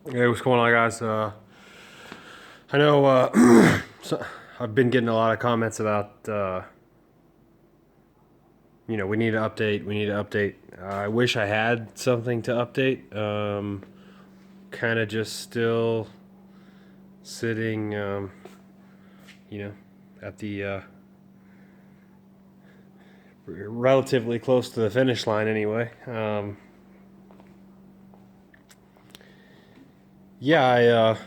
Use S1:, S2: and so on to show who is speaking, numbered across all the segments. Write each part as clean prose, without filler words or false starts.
S1: Hey, what's going on, guys? I know so I've been getting a lot of comments about, we need to update. We need to update. I wish I had something to update. Kind of just still sitting, you know, at the relatively close to the finish line anyway. Yeah,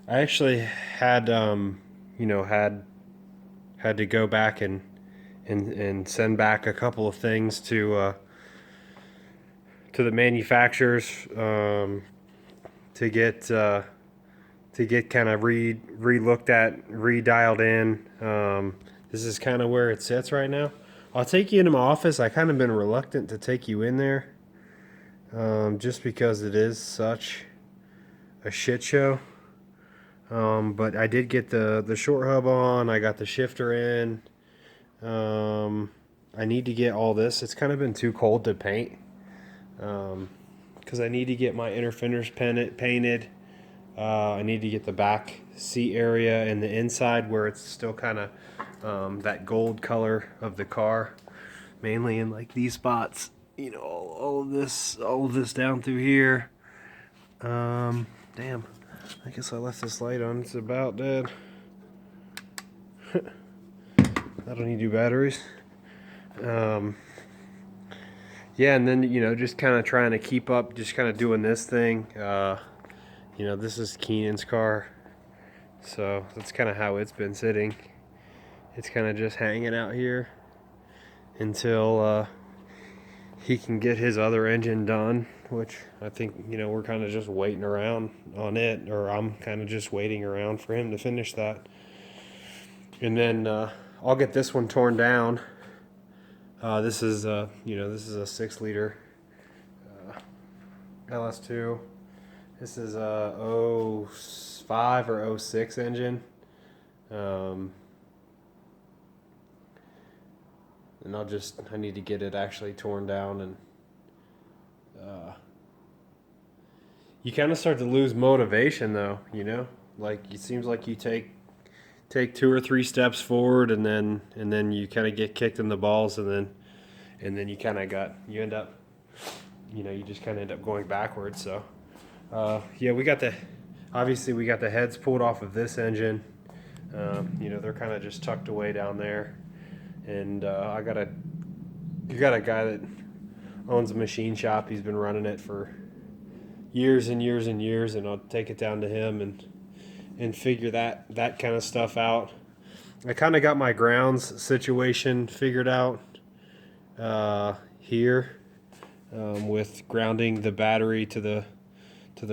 S1: I actually had, had to go back and send back a couple of things to the manufacturers to get kind of re looked at, re dialed in. This is kind of where it sits right now. I'll take you into my office. I kind of been reluctant to take you in there, just because it is such a shit show. But I did get the short hub on. I got the shifter in. I need to get all this. It's kind of been too cold to paint, because I need to get my inner fenders painted. I need to get the back seat area and the inside where it's still kind of that gold color of the car, mainly in like these spots. All of this down through here. Damn. I guess I left this light on. It's about dead. I don't need new batteries. Yeah, and then just kind of trying to keep up, just kind of doing this thing. This is Keenan's car, so that's kind of how it's been sitting. It's kind of just hanging out here until he can get his other engine done, which I think we're kind of just waiting around on it, or I'm kind of just waiting around for him to finish that, and then I'll get this one torn down. This is a 6-liter LS2. This is a '05 or '06 engine. And I need to get it actually torn down, and you kind of start to lose motivation though, like it seems like you take 2 or 3 steps forward, and then you kind of get kicked in the balls, and then you end up, you just kind of end up going backwards. So yeah, obviously we got the heads pulled off of this engine. They're kind of just tucked away down there, and you got a guy that owns a machine shop. He's been running it for years and years and years, and I'll take it down to him and figure that kind of stuff out. I kind of got my grounds situation figured out here, with grounding the battery to the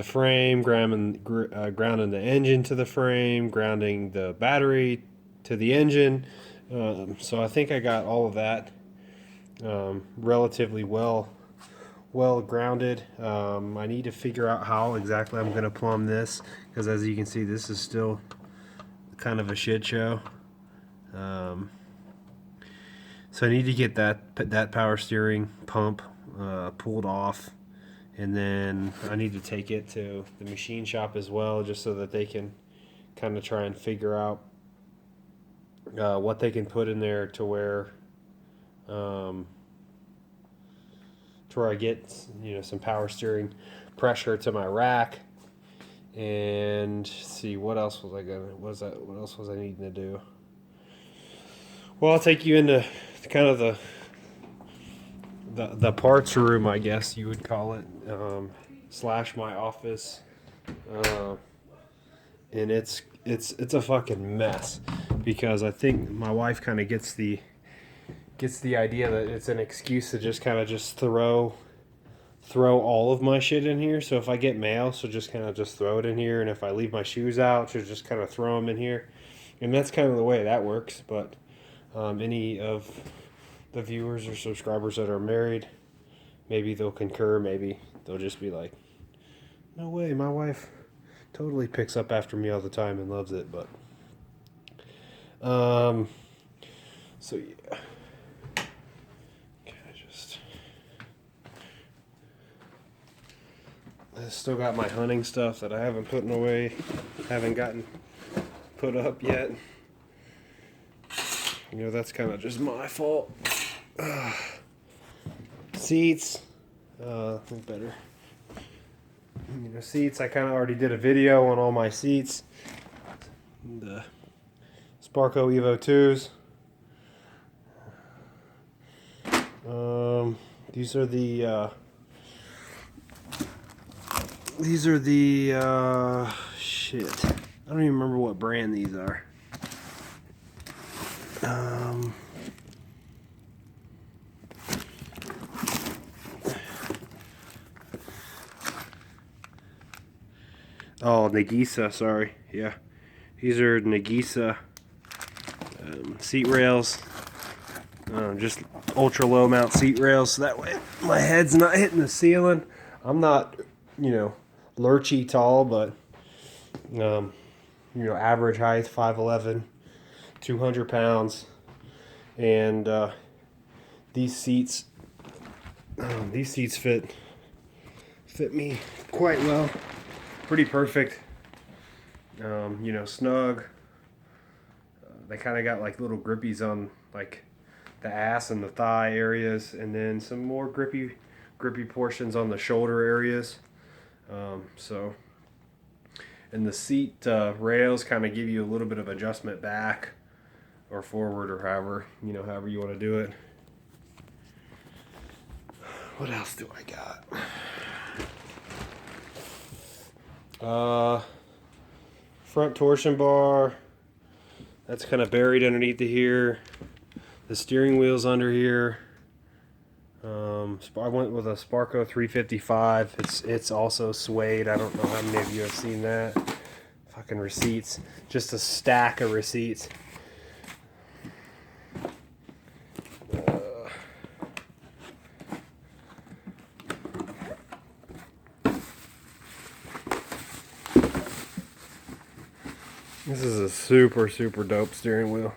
S1: frame, grounding the engine to the frame, grounding the battery to the engine. So I think I got all of that relatively well grounded. I need to figure out how exactly I'm going to plumb this, because as you can see, this is still kind of a shit show. So I need to get that power steering pump pulled off, and then I need to take it to the machine shop as well, just so that they can kind of try and figure out what they can put in there to where I get some power steering pressure to my rack. And see, what else was what else was I needing to do? Well, I'll take you into kind of the parts room, I guess you would call it, slash my office, and it's a fucking mess, because I think my wife kind of gets the idea that it's an excuse to just kind of just throw all of my shit in here. So if I get mail, she'll just kind of just throw it in here, and if I leave my shoes out, she'll just kind of throw them in here, and that's kind of the way that works. But any of the viewers or subscribers that are married, maybe they'll concur, maybe they'll just be like, no way, my wife totally picks up after me all the time and loves it. But so yeah, I still got my hunting stuff that I haven't put away, haven't gotten put up yet. You know, that's kind of just my fault. Seats, better. You know, seats, I kind of already did a video on all my seats. The Sparco Evo 2s. These are the shit. I don't even remember what brand these are. Oh, Nagisa, sorry. Yeah. These are Nagisa seat rails. Just ultra low mount seat rails, so that way my head's not hitting the ceiling. I'm not, you know, lurchy tall, but, you know, average height, 5'11", 200 pounds. And these seats fit me quite well. Pretty perfect. You know, snug. They kind of got like little grippies on like the ass and the thigh areas, and then some more grippy portions on the shoulder areas. So, and the seat rails kind of give you a little bit of adjustment back or forward, or however you want to do it. What else do I got? Front torsion bar. That's kind of buried underneath here. The steering wheel's under here. I went with a Sparco 355. It's also suede. I don't know how many of you have seen that. Fucking receipts. Just a stack of receipts. This is a super dope steering wheel.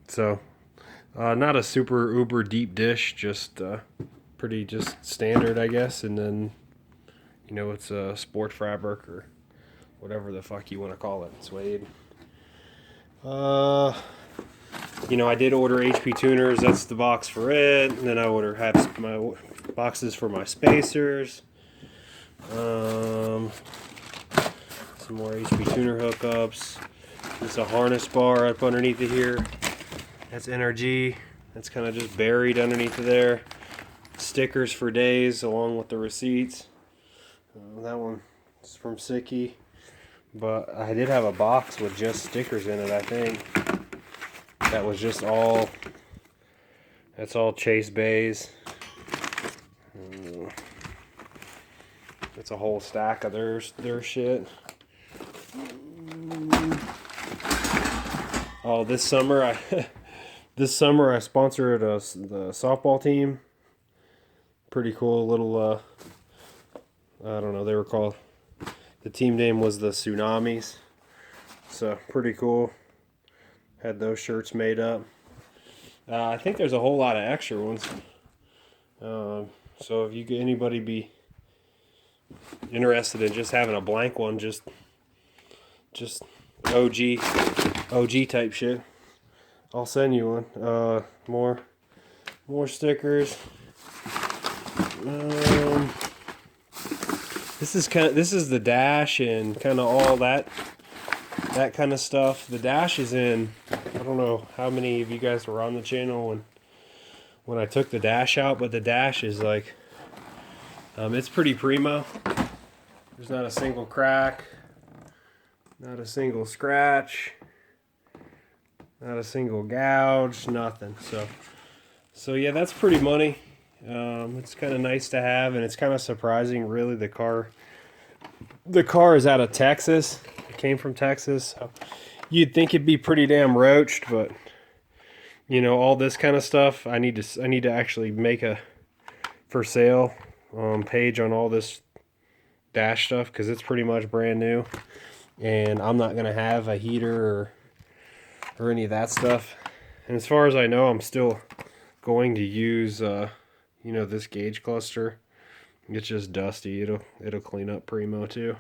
S1: So, not a super uber deep dish, just pretty just standard, I guess. And then, you know, it's a sport fabric or whatever the fuck you want to call it, suede. You know, I did order HP tuners. That's the box for it. And then I have my boxes for my spacers. Some more HP tuner hookups. There's a harness bar up underneath of here. That's NRG. That's kind of just buried underneath of there. Stickers for days along with the receipts. That one is from Siki. But I did have a box with just stickers in it, I think. That was just all. That's all Chase Bays. It's a whole stack of their shit. Oh, this summer I sponsored the softball team. Pretty cool little. I don't know. They were called. The team name was the Tsunamis. So pretty cool. Had those shirts made up. I think there's a whole lot of extra ones. So if you could, anybody be interested in just having a blank one, just OG type shit, I'll send you one. More stickers. This is the dash and kind of all that kind of stuff. The dash is in. I don't know how many of you guys were on the channel when I took the dash out, but the dash is like, it's pretty primo. There's not a single crack, not a single scratch, not a single gouge, nothing. So yeah, that's pretty money. It's kind of nice to have, and it's kind of surprising, really. The car is out of Texas. It came from Texas. So you'd think it'd be pretty damn roached, but you know, all this kind of stuff, I need to actually make a for sale page on all this dash stuff, because it's pretty much brand new. and I'm not gonna have a heater or any of that stuff. And as far as I know, I'm still going to use you know, this gauge cluster. It's just dusty. It'll clean up primo too.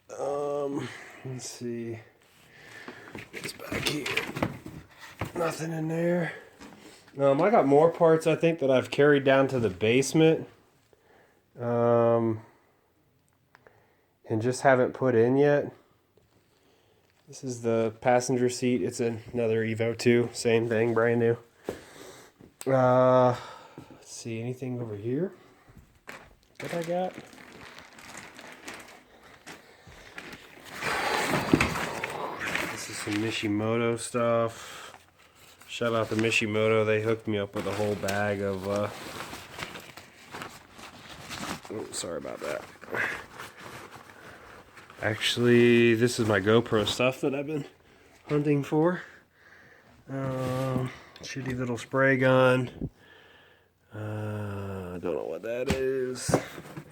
S1: Let's see. What's back here? Nothing in there. I got more parts I think that I've carried down to the basement. And just haven't put in yet. This is the passenger seat. It's another Evo 2. Same thing, brand new. Let's see, anything over here that I got? This is some Mishimoto stuff. Shout out to Mishimoto. They hooked me up with a whole bag of oh, sorry about that. Actually, this is my GoPro stuff that I've been hunting for. Shitty little spray gun. I don't know what that is.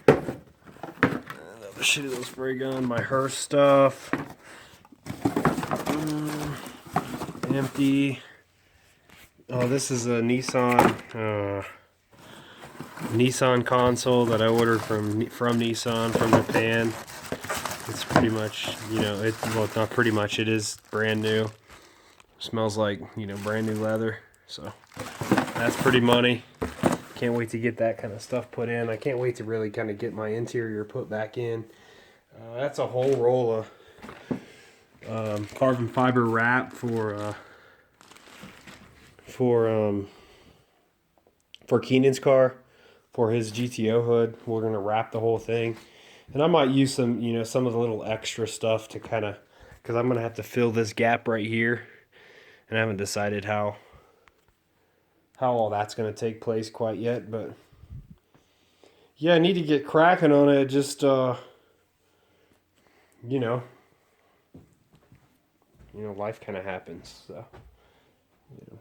S1: Another shitty little spray gun. My Hearst stuff. Empty. Oh, this is a Nissan console that I ordered from Nissan from Japan. It's pretty much, you know, well, not pretty much, it is brand new. Smells like, you know, brand new leather. So that's pretty money. Can't wait to get that kind of stuff put in. I can't wait to really kind of get my interior put back in. That's a whole roll of carbon fiber wrap for Keenan's car, for his GTO hood. We're gonna wrap the whole thing. And I might use some, you know, some of the little extra stuff to kind of, because I'm going to have to fill this gap right here. And I haven't decided how all that's going to take place quite yet. But, yeah, I need to get cracking on it. Just, you know, life kind of happens. So, you know,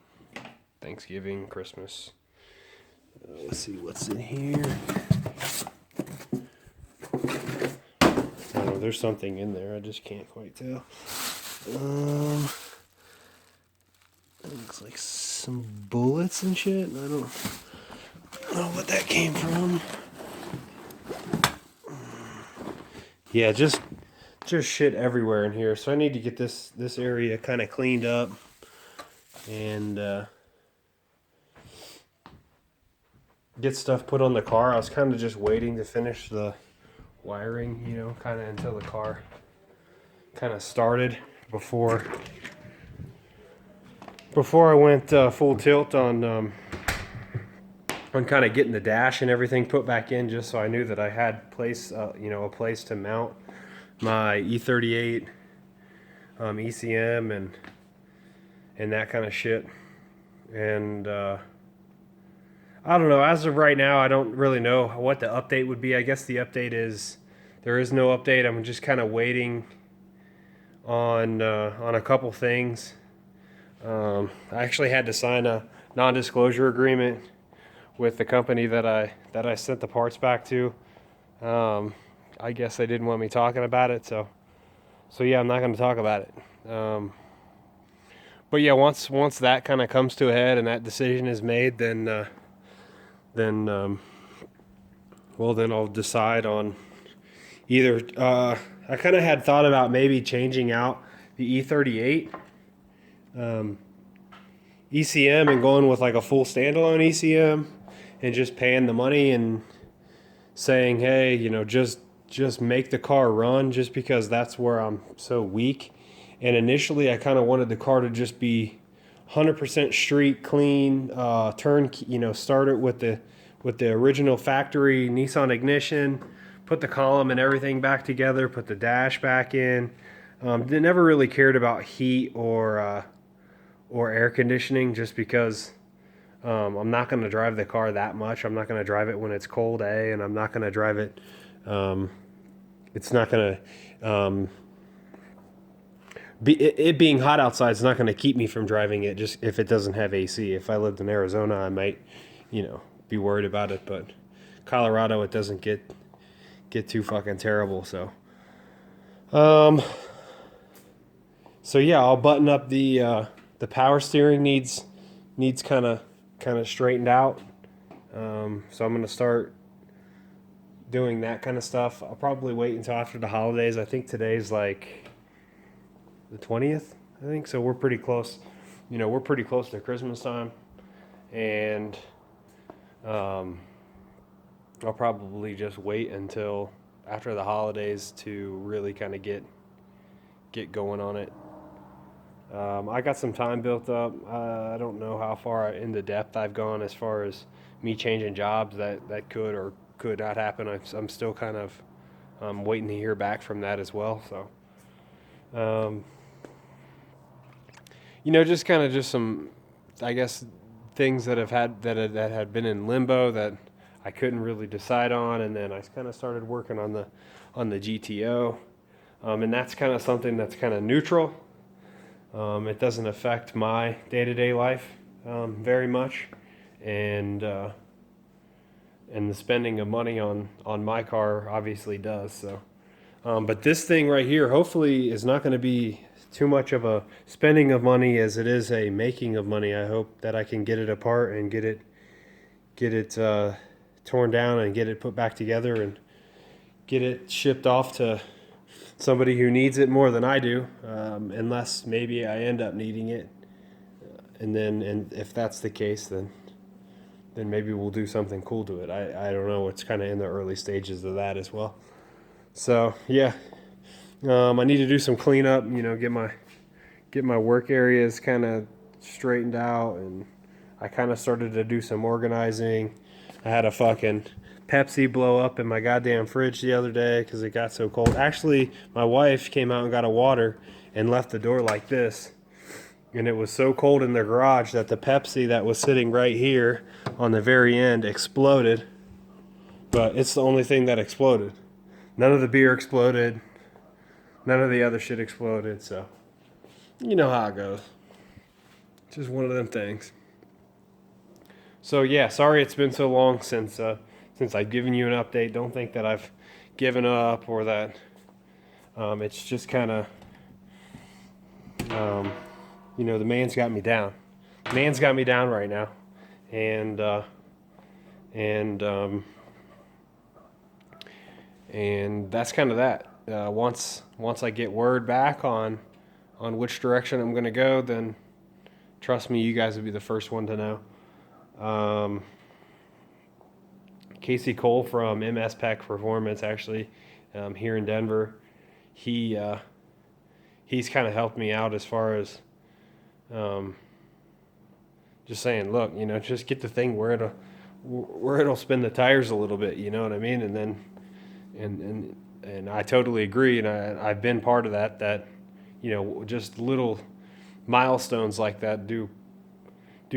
S1: Thanksgiving, Christmas. Let's see what's in here. There's something in there. I just can't quite tell. Looks like some bullets and shit. I don't know what that came from. Yeah, just shit everywhere in here. So I need to get this area kind of cleaned up and get stuff put on the car. I was kind of just waiting to finish the wiring, you know, kind of until the car kind of started before I went full tilt on kind of getting the dash and everything put back in, just so I knew that I had you know, a place to mount my E38 ECM and that kind of shit. And I don't know. As of right now, I don't really know what the update would be. I guess the update is there is no update. I'm just kind of waiting on a couple things. I actually had to sign a non-disclosure agreement with the company that I sent the parts back to. I guess they didn't want me talking about it, so yeah, I'm not going to talk about it. But yeah, once that kind of comes to a head and that decision is made, then I'll decide on either. I kind of had thought about maybe changing out the E38 ECM and going with like a full standalone ECM and just paying the money and saying, hey, you know, just make the car run, just because that's where I'm so weak. And initially I kind of wanted the car to just be 100% street clean, turn, you know, start it with the original factory Nissan ignition, put the column and everything back together, put the dash back in. They never really cared about heat or air conditioning, just because I'm not going to drive the car that much. I'm not going to drive it when it's cold, and I'm not going to drive it. It's not going to it being hot outside is not going to keep me from driving it. Just if it doesn't have AC. If I lived in Arizona, I might, you know, be worried about it. But Colorado, it doesn't get too fucking terrible. So Um, so yeah, I'll button up the power steering needs kind of straightened out. So I'm gonna start doing that kind of stuff. I'll probably wait until after the holidays. I think today's like the 20th. I think so. We're pretty close. We're pretty close to Christmas time, and um, I'll probably just wait until after the holidays to really kind of get going on it. I got some time built up. I don't know how far into depth I've gone as far as me changing jobs. That could or could not happen. I'm still kind of waiting to hear back from that as well. So, um, just kind of just some, I guess, things that had been in limbo that I couldn't really decide on, and then I kind of started working on the GTO, and that's kind of something that's kind of neutral. It doesn't affect my day-to-day life very much, and the spending of money on my car obviously does. So, but this thing right here, hopefully, is not going to be too much of a spending of money as it is a making of money. I hope that I can get it apart and get it torn down and get it put back together and get it shipped off to somebody who needs it more than I do, unless maybe I end up needing it. And if that's the case, then maybe we'll do something cool to it. I don't know. It's kind of in the early stages of that as well. So yeah, I need to do some cleanup. Get my work areas kind of straightened out, and I kind of started to do some organizing. I had a fucking Pepsi blow up in my goddamn fridge the other day because it got so cold. Actually, my wife came out and got a water and left the door like this. And it was so cold in the garage that the Pepsi that was sitting right here on the very end exploded. But it's the only thing that exploded. None of the beer exploded. None of the other shit exploded. So, you know how it goes. It's just one of them things. So yeah, sorry it's been so long since I've given you an update. Don't think that I've given up or that it's just kind of, the man's got me down. The man's got me down right now, and that's kind of that. Once I get word back on which direction I'm going to go, then trust me, you guys will be the first one to know. Casey Cole from MS Pack Performance, actually, here in Denver, he's kind of helped me out as far as just saying, look, just get the thing where it'll spin the tires a little bit, you know what I mean? And then and I totally agree, and I've been part of that just little milestones like that do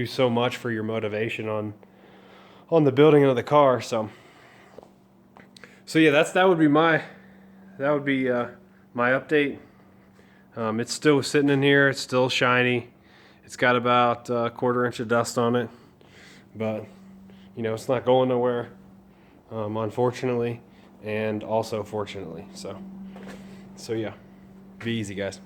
S1: so much for your motivation on the building of the car. So yeah, that would be my update. It's still sitting in here. It's still shiny. It's got about a quarter inch of dust on it, but it's not going nowhere, unfortunately, and also fortunately. So yeah, be easy, guys.